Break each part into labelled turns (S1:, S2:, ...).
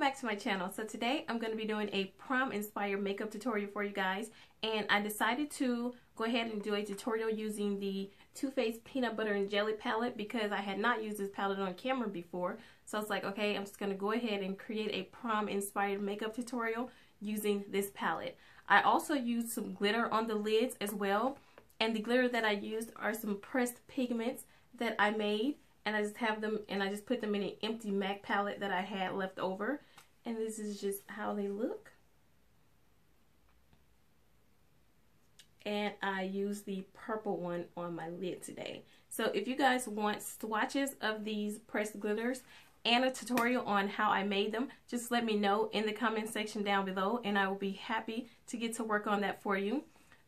S1: back to my channel. So today I'm going to be doing a prom inspired makeup tutorial for you guys, and I decided to go ahead and do a tutorial using the Too Faced Peanut Butter and Jelly palette because I had not used this palette on camera before. So I was like, okay, I'm just going to go ahead and create a prom inspired makeup tutorial using this palette. I also used some glitter on the lids as well, and the glitter that I used are some pressed pigments that I made. And I just have them, and I just put them in an empty MAC palette that I had left over. And this is just how they look. And I use the purple one on my lid today. So if you guys want swatches of these pressed glitters and a tutorial on how I made them, just let me know in the comment section down below, and I will be happy to get to work on that for you.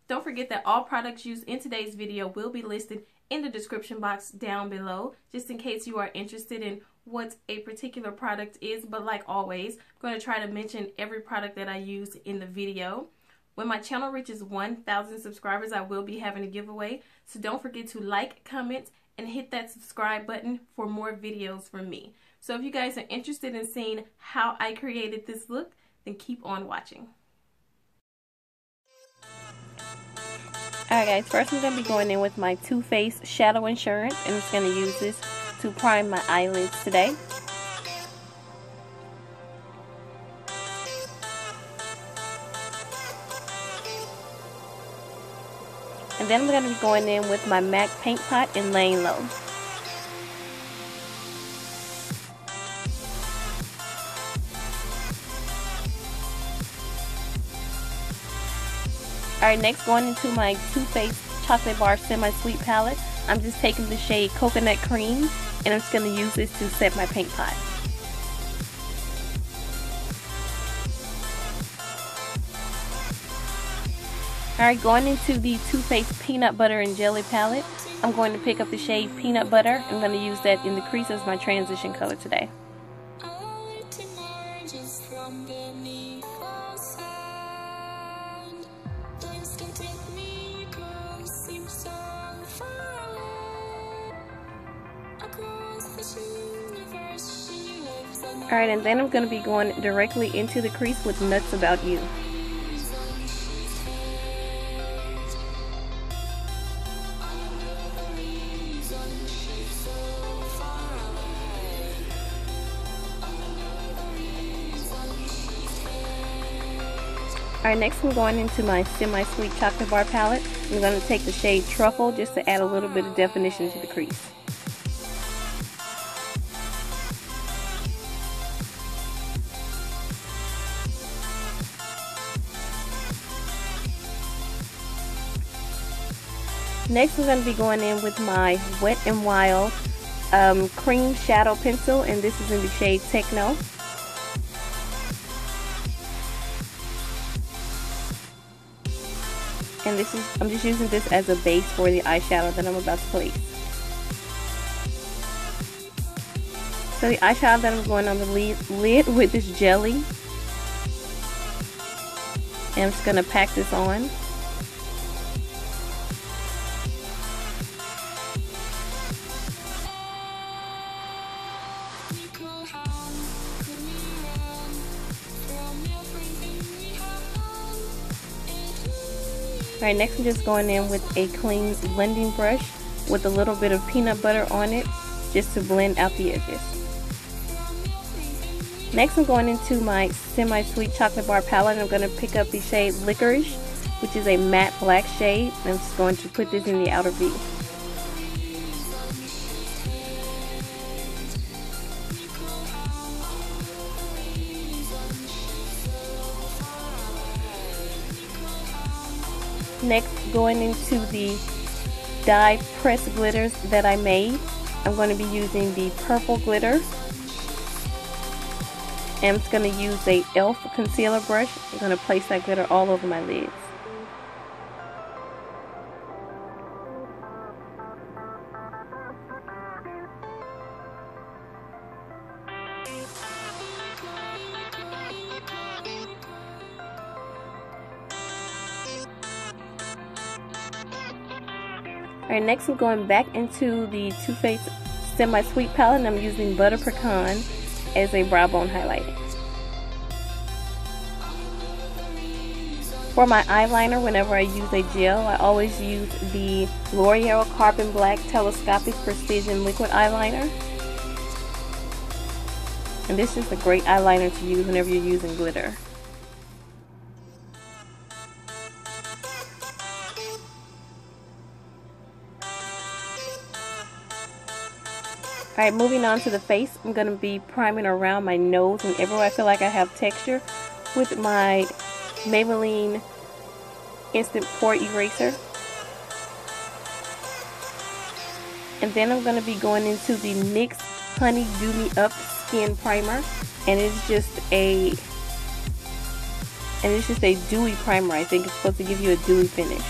S1: Don't forget that all products used in today's video will be listed in the description box down below, just in case you are interested in what a particular product is. But like always, I'm going to try to mention every product that I use in the video. When my channel reaches 1,000 subscribers, I will be having a giveaway. So don't forget to like, comment, and hit that subscribe button for more videos from me. So if you guys are interested in seeing how I created this look, then keep on watching.
S2: Alright guys, first I'm going to be going in with my Too Faced Shadow Insurance, and I'm just going to use this to prime my eyelids today. And then I'm going to be going in with my MAC Paint Pot in Layin Low. Alright, next going into my Too Faced Chocolate Bar Semi-Sweet palette. I'm just taking the shade Coconut Cream, and I'm just going to use this to set my paint pot. Alright, going into the Too Faced Peanut Butter and Jelly palette, I'm going to pick up the shade Peanut Butter. I'm going to use that in the crease as my transition color today. Alright, and then I'm going to be going directly into the crease with Nuts About You. Alright, next I'm going into my Semi-Sweet Chocolate Bar palette. I'm going to take the shade Truffle just to add a little bit of definition to the crease. Next, I'm going to be going in with my Wet n Wild Cream Shadow Pencil, and this is in the shade Techno. And this is, I'm just using this as a base for the eyeshadow that I'm about to place. So the eyeshadow that I'm going on the lid with this jelly. And I'm just going to pack this on. Alright, next I'm just going in with a clean blending brush with a little bit of peanut butter on it just to blend out the edges. Next I'm going into my Semi-Sweet Chocolate Bar palette, and I'm going to pick up the shade Licorice, which is a matte black shade, and I'm just going to put this in the outer V. Next, going into the dye pressed glitters that I made, I'm going to be using the purple glitter. And I'm just going to use a e.l.f. concealer brush. I'm going to place that glitter all over my lids. Alright, next I'm going back into the Too Faced Semi-Sweet palette, and I'm using Butter Pecan as a brow bone highlight. For my eyeliner, whenever I use a gel, I always use the L'Oreal Carbon Black Telescopic Precision Liquid Eyeliner. And this is a great eyeliner to use whenever you're using glitter. Alright, moving on to the face, I'm going to be priming around my nose and everywhere I feel like I have texture with my Maybelline Instant Pore Eraser. And then I'm going to be going into the NYX Honey Do Me Up Skin Primer, and it's just a dewy primer. I think it's supposed to give you a dewy finish.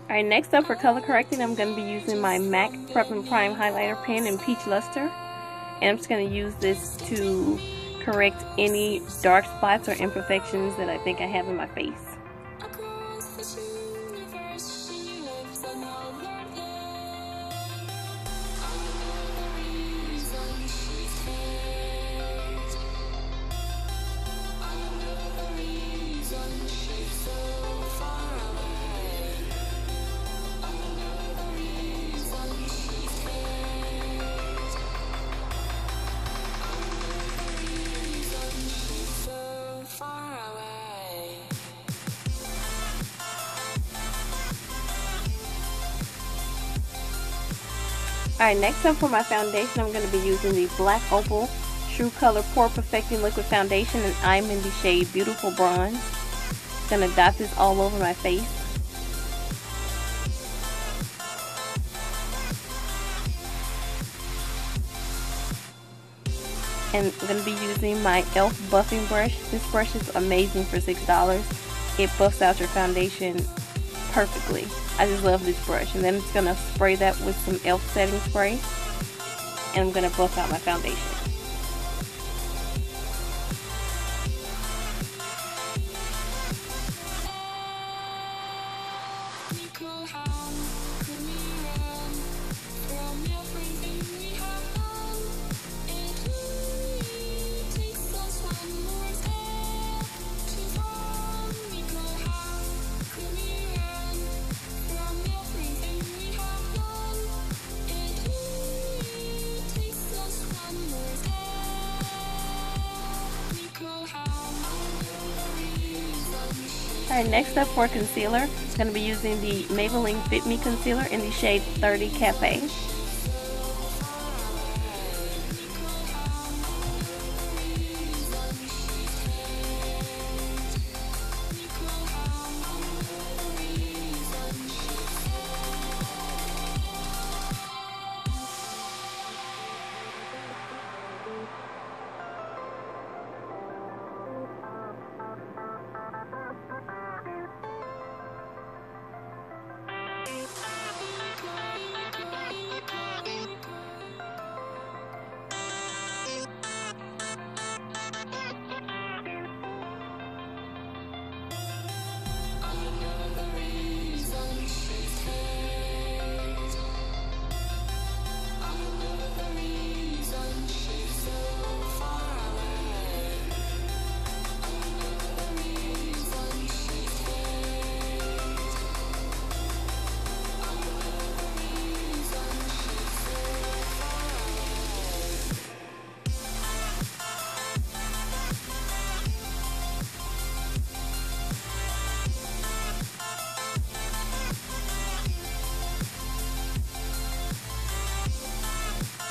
S2: Alright, next up for color correcting, I'm going to be using my MAC Prep and Prime Highlighter Pen in Peach Lustre. And I'm just going to use this to correct any dark spots or imperfections that I think I have in my face. Alright, next up for my foundation, I'm going to be using the Black Opal True Color Pore Perfecting Liquid Foundation, and I'm in the shade Beautiful Bronze. I'm going to dot this all over my face. And I'm going to be using my e.l.f. buffing brush. This brush is amazing for $6. It buffs out your foundation perfectly. I just love this brush. And then it's going to spray that with some e.l.f. setting spray. And I'm going to buff out my foundation. Alright, next up for concealer, I'm going to be using the Maybelline Fit Me Concealer in the shade 30 Café.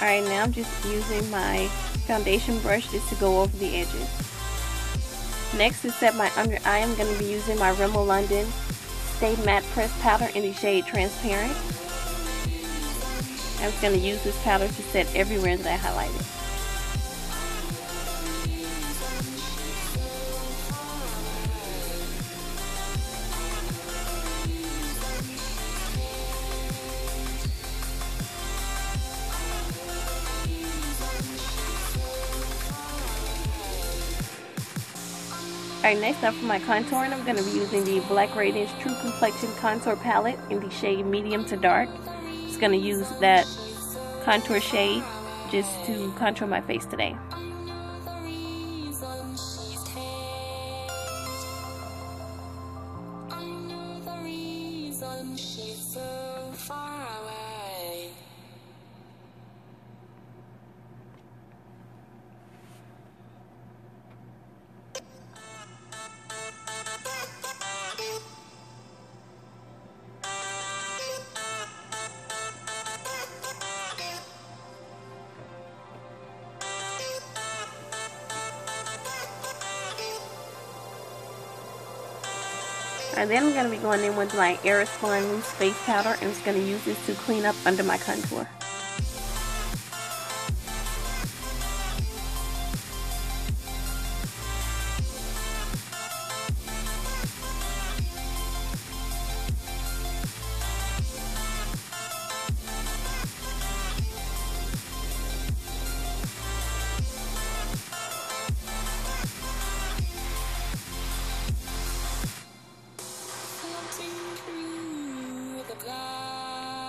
S2: Alright, now I'm just using my foundation brush just to go over the edges. Next, to set my under eye, I'm going to be using my RIMMEL London Stay Matte Pressed Powder in the shade Transparent. I'm just going to use this powder to set everywhere that I highlighted. Alright, next up for my contouring, I'm going to be using the Black Radiance True Complexion Contour Palette in the shade Medium to Dark. Just going to use that contour shade just to contour my face today. And then I'm going to be going in with my Aerosol Loose Face Powder, and I'm just going to use this to clean up under my contour.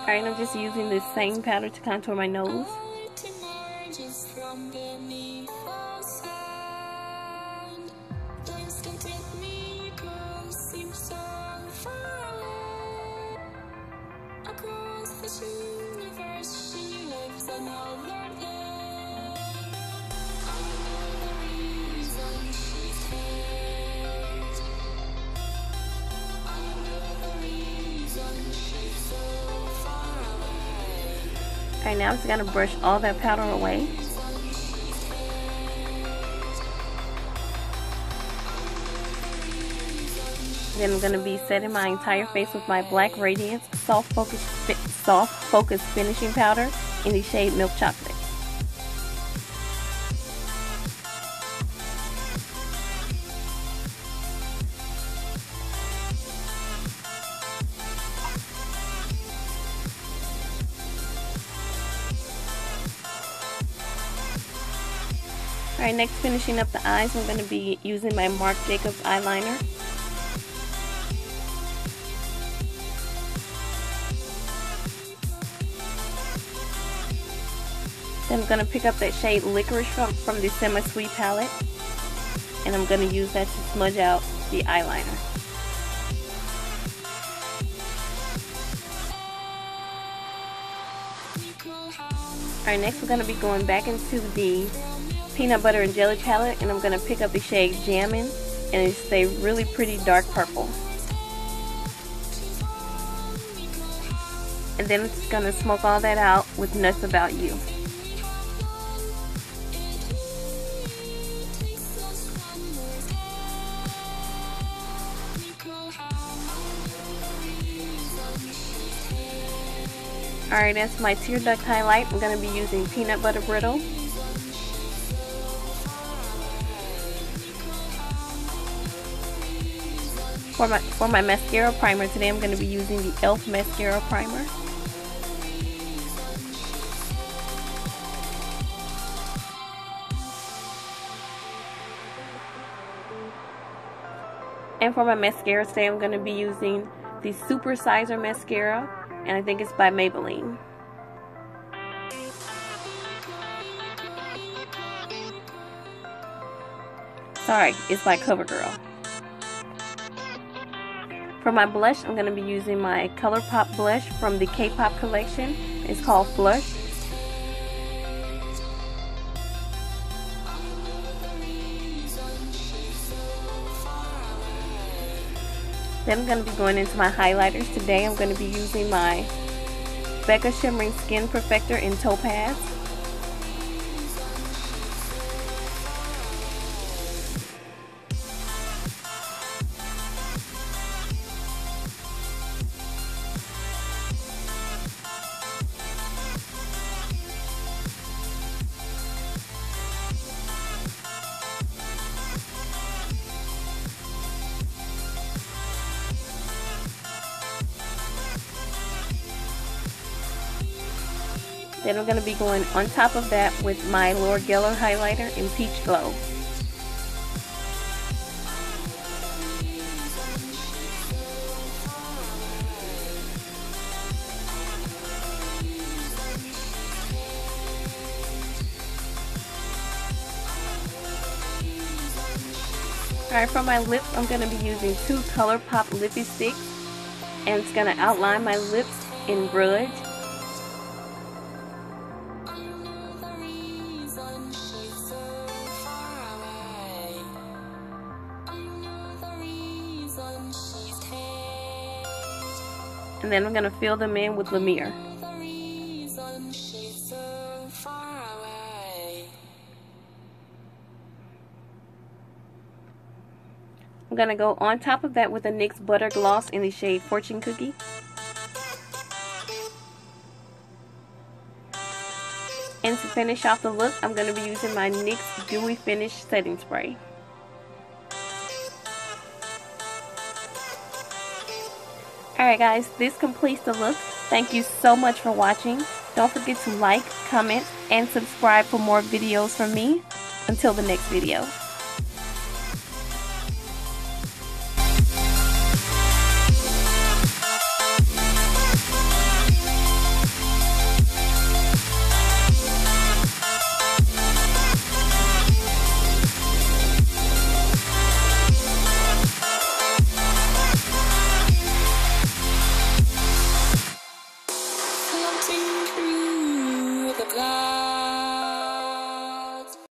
S2: Alright, I'm just using this same powder to contour my nose. Alright, now I'm just going to brush all that powder away. Then I'm going to be setting my entire face with my Black Radiance Soft Focus Finishing Powder in the shade Milk Chocolate. Alright, next finishing up the eyes, I'm going to be using my Marc Jacobs eyeliner. Then I'm going to pick up that shade Licorice from the Semi Sweet palette, and I'm going to use that to smudge out the eyeliner. Alright, next we're going to be going back into the Peanut Butter and Jelly palette, and I'm going to pick up the shade Jammin', and it's a really pretty dark purple. And then I'm just going to smoke all that out with Nuts About You. Alright, that's my tear duct highlight. I'm going to be using Peanut Butter Brittle. For my mascara primer today, I'm going to be using the e.l.f. mascara primer. And for my mascara today, I'm going to be using the Super Sizer mascara, and I think it's by Maybelline. Sorry, it's by CoverGirl. For my blush, I'm going to be using my ColourPop blush from the K-Pop collection. It's called Flush. Then I'm going to be going into my highlighters. Today I'm going to be using my Becca Shimmering Skin Perfector in Topaz. Then I'm going to be going on top of that with my Laura Geller highlighter in Peach Glow. Alright, for my lips, I'm going to be using two ColourPop lippy sticks, and it's going to outline my lips in rouge. And then I'm going to fill them in with Lumiere. I'm going to go on top of that with a NYX Butter Gloss in the shade Fortune Cookie. And to finish off the look, I'm going to be using my NYX Dewy Finish Setting Spray. Alright guys, this completes the look. Thank you so much for watching. Don't forget to like, comment, and subscribe for more videos from me. Until the next video.